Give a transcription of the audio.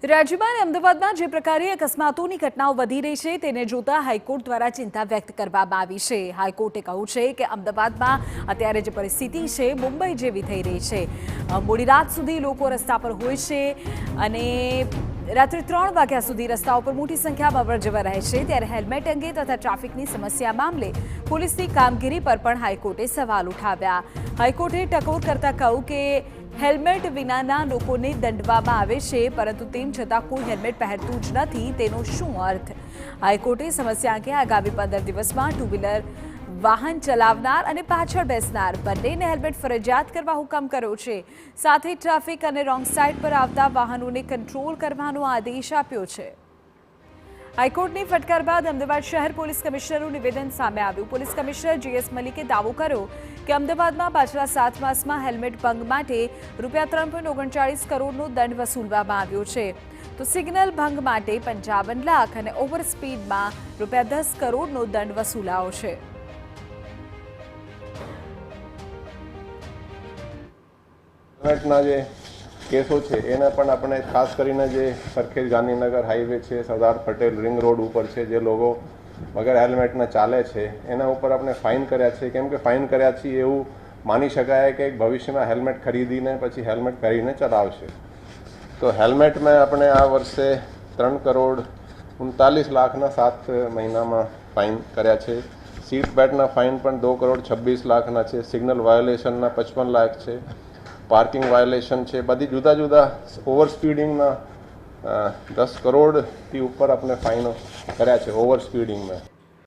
રાજ્યમાં અને અમદાવાદમાં જે પ્રકારે અકસ્માતોની ઘટનાઓ વધી રહી છે તેને જોતા હાઈકોર્ટ દ્વારા ચિંતા વ્યક્ત કરવામાં આવી છે। હાઈકોર્ટે કહ્યું છે કે અમદાવાદમાં અત્યારે જે પરિસ્થિતિ છે મુંબઈ જેવી થઈ રહી છે। મોડી રાત સુધી લોકો રસ્તા પર હોય છે અને રાત્રે 3 વાગ્યા સુધી રસ્તાઓ પર મોટી સંખ્યામાં અવરજવર રહે છે। ત્યારે હેલ્મેટ અંગે તથા ટ્રાફિકની સમસ્યા મામલે પોલીસની કામગીરી પર પણ હાઈકોર્ટે સવાલ ઉઠાવ્યા। હાઈકોર્ટે ટકોર કરતા કહ્યું કે હેલ્મેટ વિનાના લોકોને દંડવામાં આવે છે, પરંતુ તેમ છતાં કોઈ હેલ્મેટ પહેરતું જ નથી, તેનો શું અર્થ? હાઈકોર્ટે સમસ્યા અંગે આગામી 15 દિવસમાં ટુ વ્હીલર વાહન ચલાવનાર અને પાછળ બેસનાર બંનેને હેલ્મેટ ફરજિયાત કરવા હુકમ કર્યો છે। સાથે ટ્રાફિક અને રોંગ સાઇડ પર આવતા વાહનોને કંટ્રોલ કરવાનો આદેશ આપ્યો છે। હાઈકોર્ટની ફટકાર બાદ અમદાવાદ શહેર પોલીસ કમિશનરનું નિવેદન સામે આવ્યું। પોલીસ કમિશનર જીએસ મલિકે દાવો કર્યો કે અમદાવાદમાં પાછલા 7 માસમાં હેલ્મેટ ભંગ માટે ₹3.39 કરોડનો દંડ વસૂલવામાં આવ્યો છે, તો સિગ્નલ ભંગ માટે 55 લાખ અને ઓવર સ્પીડમાં ₹10 કરોડનો દંડ વસૂલાયો છે। હેલ્મેટના જે કેસો છે એને પણ આપણે ખાસ કરીને જે સરખેજ ગાંધીનગર હાઈવે છે, સરદાર પટેલ રિંગ રોડ ઉપર છે, જે લોકો વગર હેલ્મેટના ચાલે છે એના ઉપર આપણે ફાઇન કર્યા છે। કેમ કે ફાઇન કર્યા છે એવું માની શકાય કે ભવિષ્યમાં હેલ્મેટ ખરીદીને પછી હેલ્મેટ પહેરીને ચલાવશે। તો હેલ્મેટમાં આપણે આ વર્ષે 3.39 લાખના 7 મહિનામાં ફાઇન કર્યા છે। સીટ બેલ્ટના ફાઇન પણ 2.26 લાખના છે। સિગ્નલ વાયોલેશનના 55 લાખ છે। પાર્કિંગ વાયોલેશન છે, બધી જુદા જુદા ઓવર સ્પીડિંગના 10 કરોડથી ઉપર આપણે ફાઇનો કર્યા છે ઓવર સ્પીડિંગમાં।